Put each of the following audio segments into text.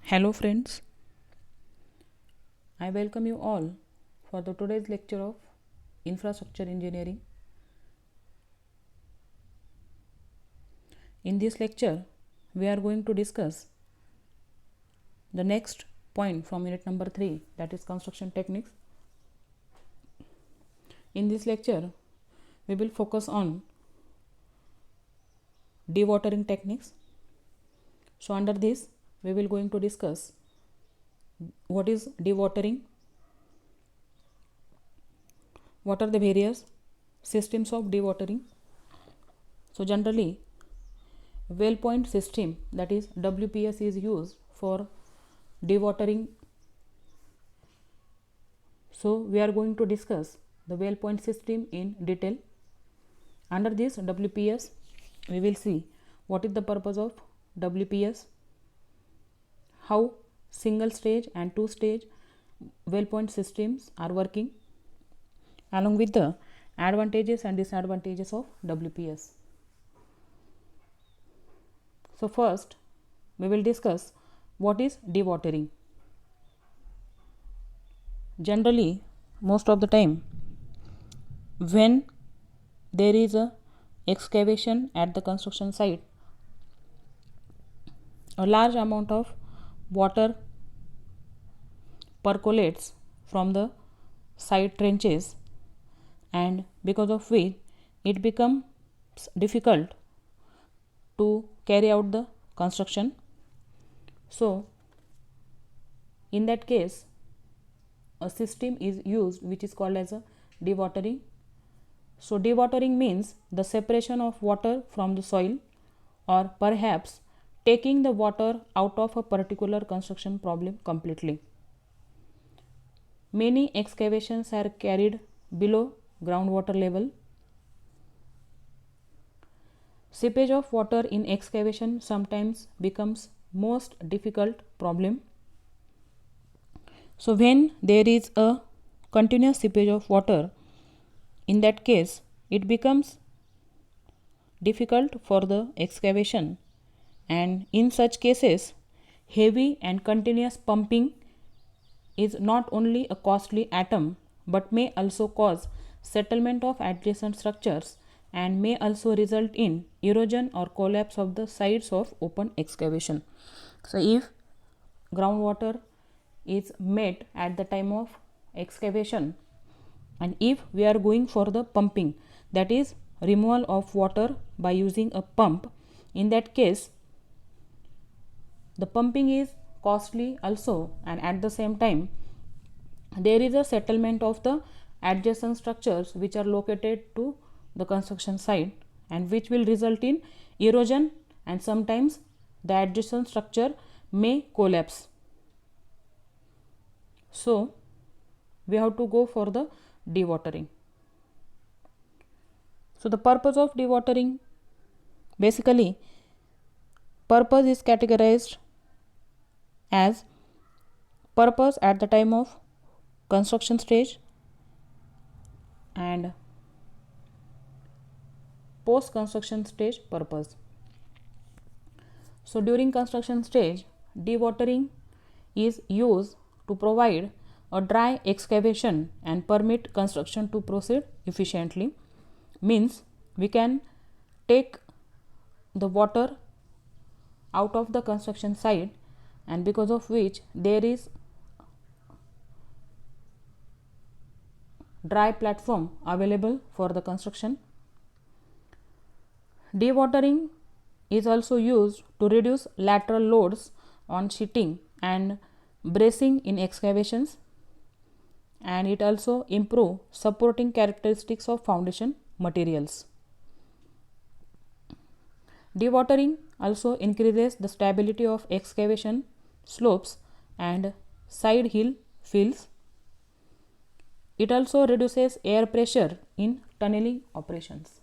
Hello friends, I welcome you all for the today's lecture of infrastructure engineering. In this lecture, we are going to discuss the next point from unit number 3, that is construction techniques. In this lecture, we will focus on dewatering techniques. So under this, we will going to discuss what is dewatering, what are the various systems of dewatering. So generally, well point system, that is WPS, is used for dewatering. So we are going to discuss the well point system in detail. Under this WPS, we will see what is the purpose of WPS, how single stage and two stage well point systems are working, along with the advantages and disadvantages of WPS. So first, we will discuss what is dewatering. Generally, most of the time, when there is a excavation at the construction site, a large amount of water percolates from the side trenches, and because of which it becomes difficult to carry out the construction. So in that case, a system is used which is called as a dewatering. So dewatering means the separation of water from the soil, or perhaps taking the water out of a particular construction problem completely. Many excavations are carried below groundwater level. Seepage of water in excavation sometimes becomes most difficult problem. So when there is a continuous seepage of water, in that case it becomes difficult for the excavation, and in such cases heavy and continuous pumping is not only a costly item but may also cause settlement of adjacent structures and may also result in erosion or collapse of the sides of open excavation. So if groundwater is met at the time of excavation, and if we are going for the pumping, that is removal of water by using a pump, in that case the pumping is costly also, and at the same time there is a settlement of the adjacent structures which are located to the construction site, and which will result in erosion, and sometimes the adjacent structure may collapse. So we have to go for the dewatering. So the purpose of dewatering, basically purpose is categorized as purpose at the time of construction stage and post construction stage purpose. So during construction stage, dewatering is used to provide a dry excavation and permit construction to proceed efficiently. Means we can take the water out of the construction site, and because of which there is dry platform available for the construction. Dewatering is also used to reduce lateral loads on sheeting and bracing in excavations, and it also improve supporting characteristics of foundation materials. Dewatering also increases the stability of excavation slopes and side hill fills. It also reduces air pressure in tunneling operations.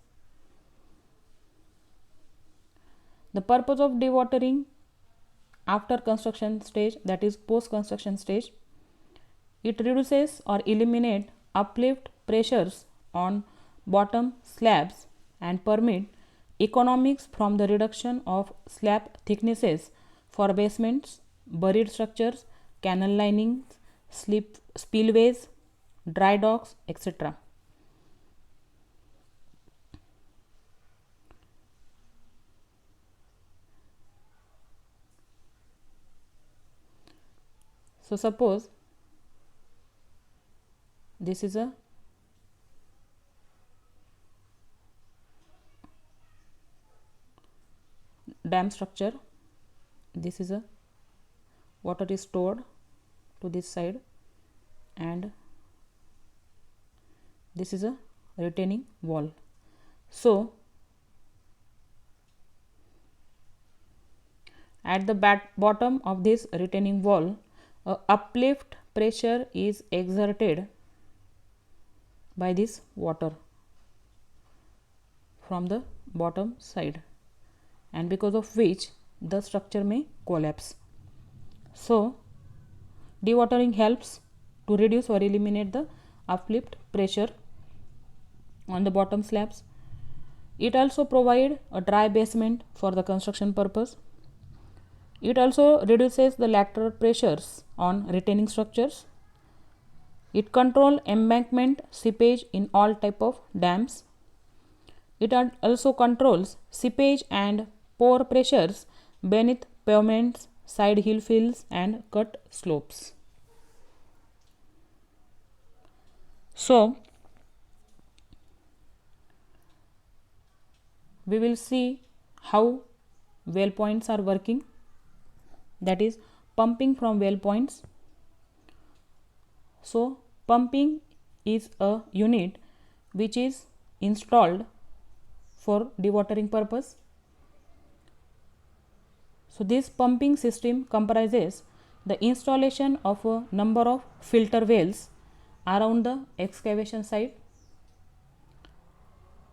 The purpose of dewatering after construction stage, that is post construction stage, it reduces or eliminate uplift pressures on bottom slabs and permit economics from the reduction of slab thicknesses for basements buried structures, canal linings, spillways, dry docks, etc. So suppose this is a dam structure, this is a water is stored to this side, and this is a retaining wall. So at the bottom of this retaining wall, a uplift pressure is exerted by this water from the bottom side, and because of which the structure may collapse. So dewatering helps to reduce or eliminate the uplift pressure on the bottom slabs. It also provides a dry basement for the construction purpose. It also reduces the lateral pressures on retaining structures. It controls embankment seepage in all type of dams. It also controls seepage and pore pressures beneath pavements, side hill fills and cut slopes. So we will see how well points are working, that is pumping from well points. So pumping is a unit which is installed for dewatering purpose. So this pumping system comprises the installation of a number of filter wells around the excavation site.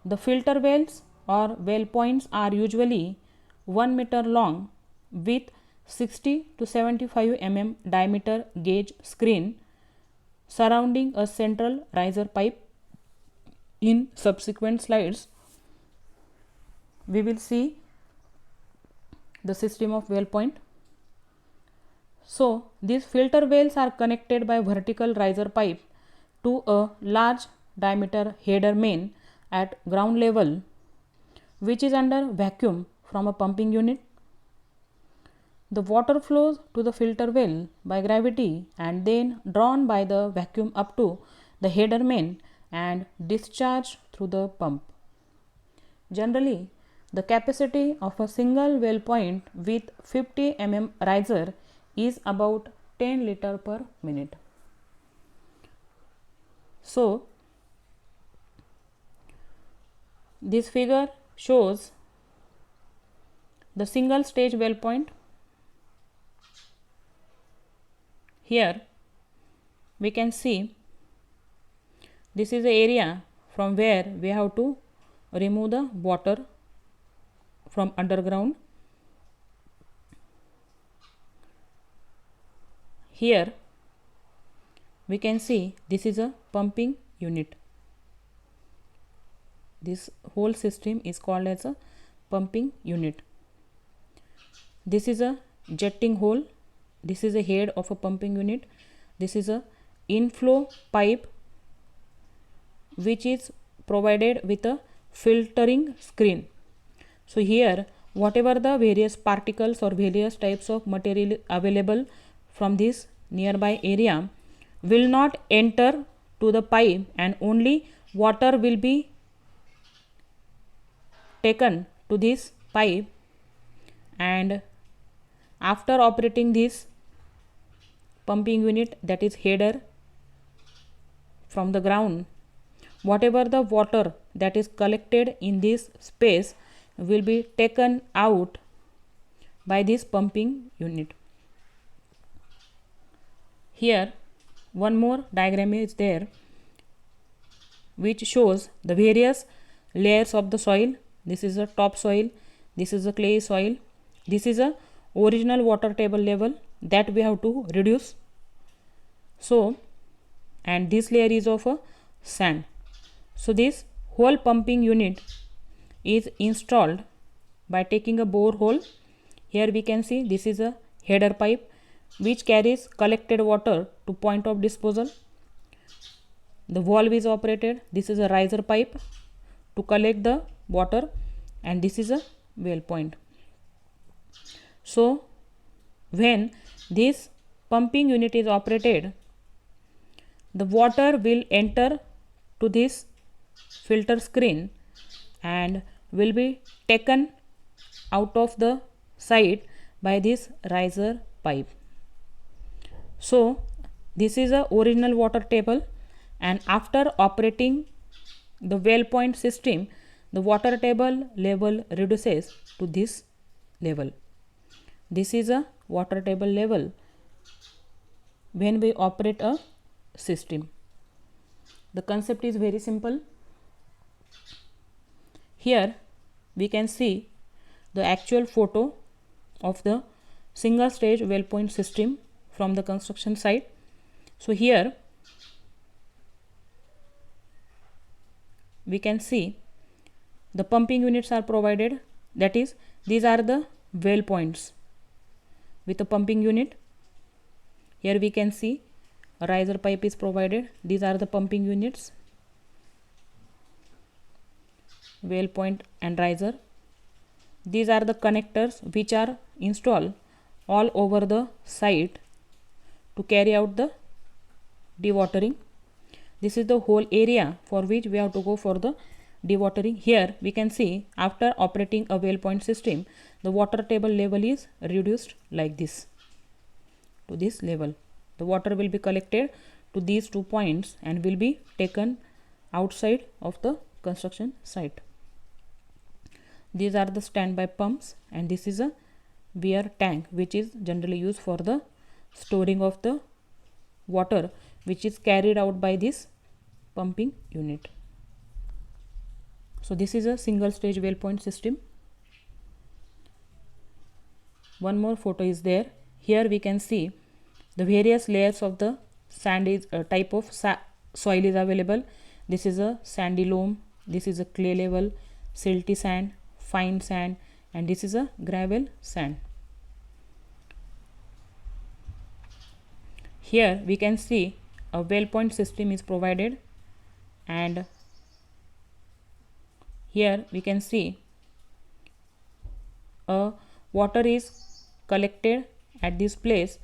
The filter wells or well points are usually 1 meter long with 60 to 75 mm diameter gauge screen surrounding a central riser pipe. In subsequent slides, we will see the system of well point. So these filter wells are connected by vertical riser pipe to a large diameter header main at ground level, which is under vacuum from a pumping unit. The water flows to the filter well by gravity and then drawn by the vacuum up to the header main and discharged through the pump. Generally, the capacity of a single well point with 50 mm riser is about 10 liter per minute. So this figure shows the single stage well point. Here we can see this is the area from where we have to remove the water from underground. Here we can see this is a pumping unit. This whole system is called as a pumping unit. This is a jetting hole. This is a head of a pumping unit. This is a inflow pipe which is provided with a filtering screen. So here whatever the various particles or various types of material available from this nearby area will not enter to the pipe, and only water will be taken to this pipe, and after operating this pumping unit, that is header, from the ground, whatever the water that is collected in this space will be taken out by this pumping unit. Here one more diagram is there which shows the various layers of the soil. This is a top soil, this is a clay soil, this is a original water table level that we have to reduce. So and this layer is of a sand. So this whole pumping unit is installed by taking a bore hole. Here we can see this is a header pipe which carries collected water to point of disposal. The valve is operated. This is a riser pipe to collect the water, and this is a well point. So when this pumping unit is operated, the water will enter to this filter screen and will be taken out of the site by this riser pipe. So this is a original water table, and after operating the well point system, the water table level reduces to this level. This is a water table level when we operate a system. The concept is very simple. Here we can see the actual photo of the single stage well point system from the construction site. So here we can see the pumping units are provided, that is, these are the well points with a pumping unit. Here we can see a riser pipe is provided. These are the pumping units, well point and riser. These are the connectors which are installed all over the site to carry out the dewatering. This is the whole area for which we have to go for the dewatering. Here we can see after operating a well point system, the water table level is reduced like this to this level. The water will be collected to these 2 points and will be taken outside of the construction site. These are the standby pumps, and this is a weir tank which is generally used for the storing of the water which is carried out by this pumping unit. So this is a single stage well point system. One more photo is there. Here we can see the various layers of the sand is type of soil is available. This is a sandy loam, this is a clay level, silty sand, fine sand, and this is a gravel sand. Here we can see a well point system is provided, and here we can see a water is collected at this place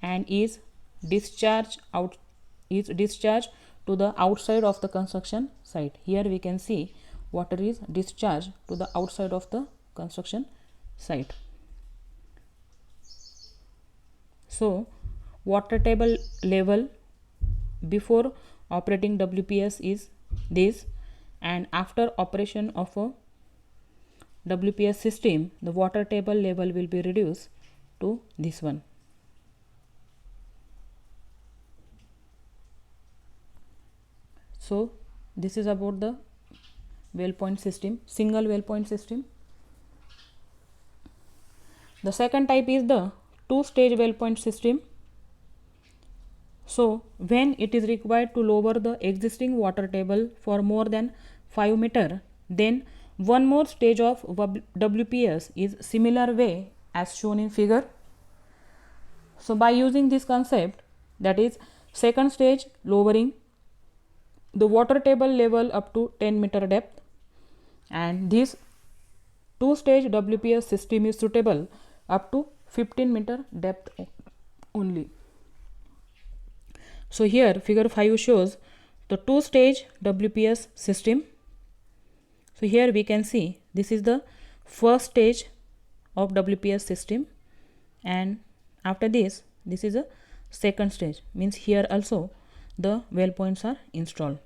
and is discharged to the outside of the construction site. Here we can see water is discharged to the outside of the construction site. So water table level before operating WPS is this, and after operation of a WPS system, the water table level will be reduced to this one. So this is about the well point system, single well point system. The second type is the two-stage well point system. So when it is required to lower the existing water table for more than 5 meter, then one more stage of WPS is similar way as shown in figure. So by using this concept, that is second stage lowering the water table level up to 10 meter depth, and this two stage WPS system is suitable up to 15 meter depth only. So here figure 5 shows the two stage WPS system. So here we can see this is the first stage of WPS system, and after this is a second stage, means here also the well points are installed.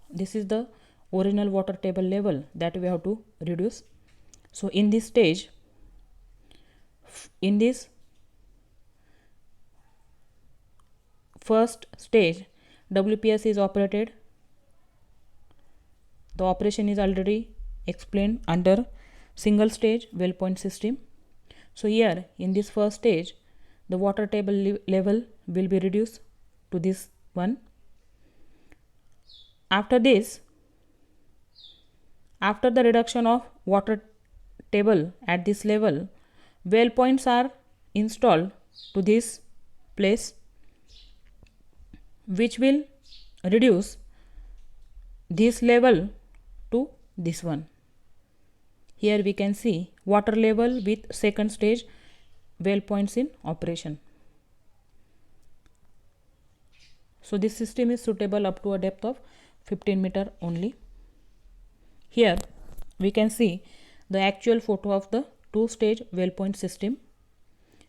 This is the original water table level that we have to reduce. So in this stage, in this first stage, WPS is operated. The operation is already explained under single stage well point system. So here in this first stage, the water table level will be reduced to this one. After this, after the reduction of water table at this level, well points are installed to this place, which will reduce this level to this one. Here we can see water level with second stage well points in operation. So this system is suitable up to a depth of 15 meter only. Here we can see the actual photo of the two-stage well point system.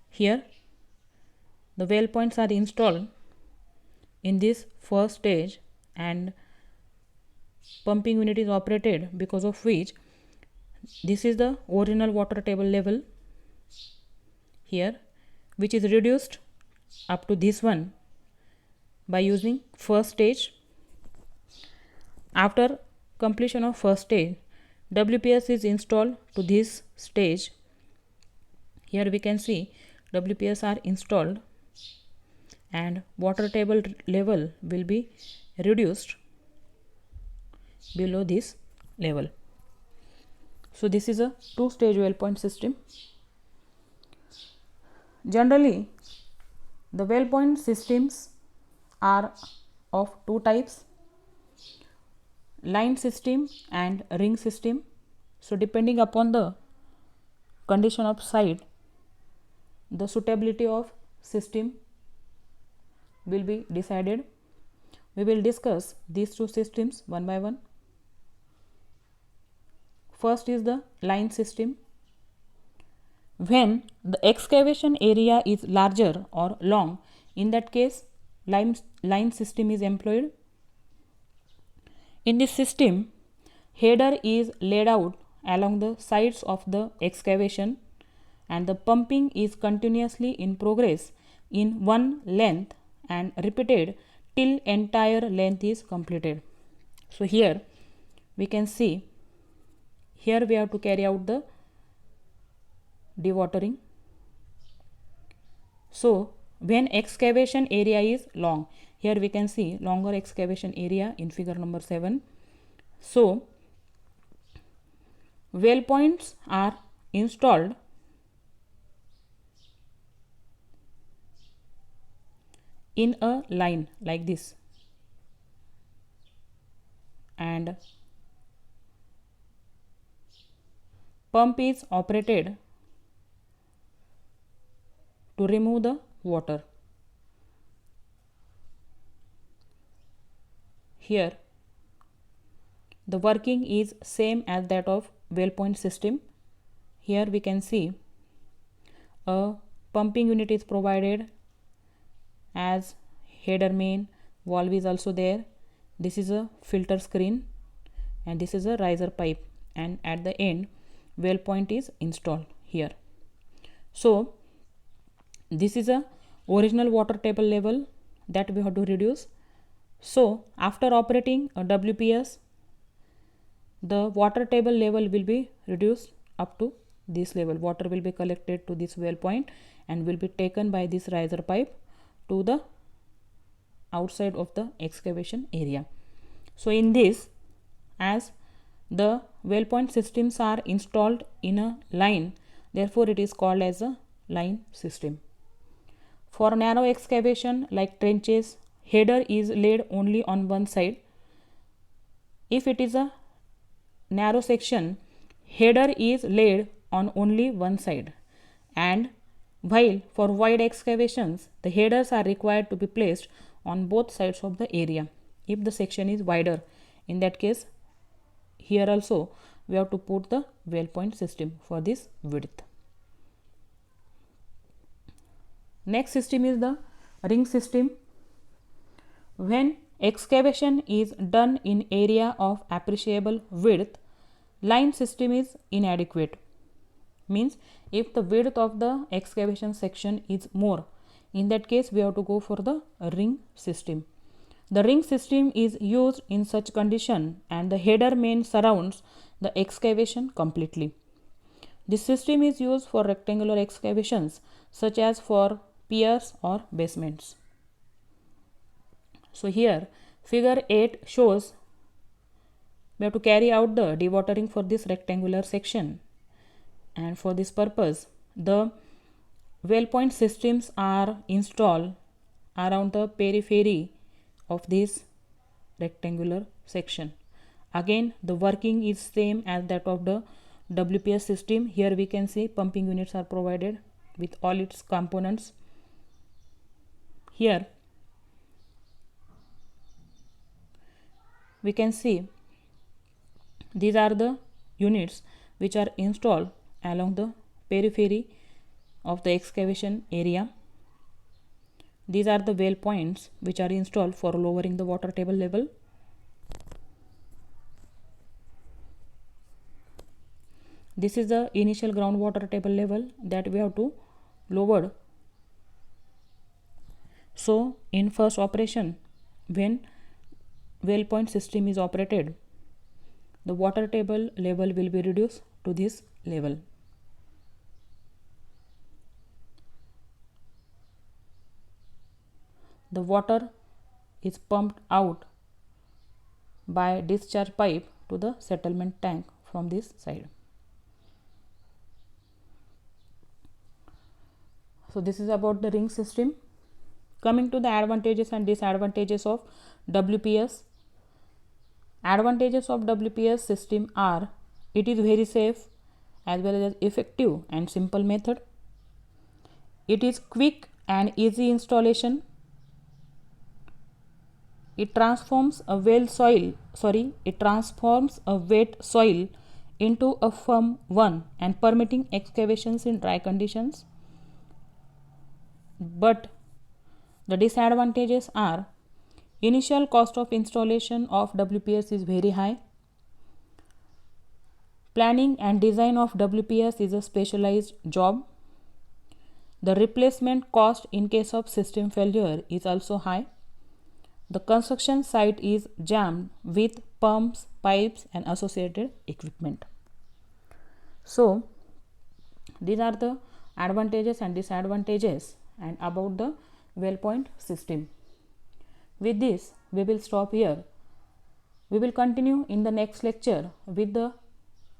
Here the well points are installed in this first stage and pumping unit is operated, because of which this is the original water table level here, which is reduced up to this one by using first stage. After completion of first stage, WPS is installed to this stage. Here we can see WPS are installed and water table level will be reduced below this level. So this is a two-stage well point system. Generally, the well point systems are of two types: line system and ring system. So depending upon the condition of site, the suitability of system will be decided. We will discuss these two systems one by one. First is the line system. When the excavation area is larger or long, in that case line system is employed. In this system, header is laid out along the sides of the excavation and the pumping is continuously in progress in one length and repeated till entire length is completed. So here we can see, here we have to carry out the dewatering. So when excavation area is long, here we can see longer excavation area in figure number 7. So well points are installed in a line like this, and pump is operated to remove the water. Here the working is same as that of well point system. Here we can see a pumping unit is provided as header main, valve is also there. This is a filter screen and this is a riser pipe, and at the end well point is installed here. So this is a original water table level that we have to reduce. So after operating a WPS, the water table level will be reduced up to this level. Water will be collected to this well point and will be taken by this riser pipe to the outside of the excavation area. So in this, as the well point systems are installed in a line, therefore it is called as a line system. For narrow excavation like trenches, header is laid only on one side. If it is a narrow section, header is laid on only one side, and while for wide excavations, the headers are required to be placed on both sides of the area if the section is wider. In that case, here also we have to put the well point system for this width. Next system is the ring system. When excavation is done in area of appreciable width, line system is inadequate. Means if the width of the excavation section is more, in that case we have to go for the ring system. The ring system is used in such condition and the header main surrounds the excavation completely. This system is used for rectangular excavations such as for piers or basements. So here figure 8 shows we have to carry out the dewatering for this rectangular section, and for this purpose the Well point systems are installed around the periphery of this rectangular section. Again, the working is same as that of the WPS system. Here we can see pumping units are provided with all its components. Here we can see these are the units which are installed along the periphery of the excavation area. These are the well points which are installed for lowering the water table level. This is the initial groundwater table level that we have to lower. So in first operation, when well point system is operated, the water table level will be reduced to this level. The water is pumped out by discharge pipe to the settlement tank from this side. So this is about the ring system. Coming to the advantages and disadvantages of WPS. Advantages of WPS system are: it is very safe as well as effective and simple method. It is quick and easy installation. It transforms a wet soil into a firm one and permitting excavations in dry conditions. But the disadvantages are: initial cost of installation of WPS is very high. Planning and design of WPS is a specialized job. The replacement cost in case of system failure is also high. The construction site is jammed with pumps, pipes and associated equipment. So these are the advantages and disadvantages and about the well point system. With this we will stop here. We will continue in the next lecture with the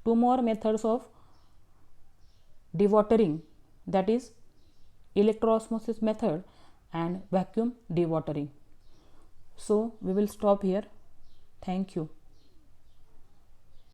two more methods of dewatering, that is electroosmosis method and vacuum dewatering. So we will stop here. Thank you.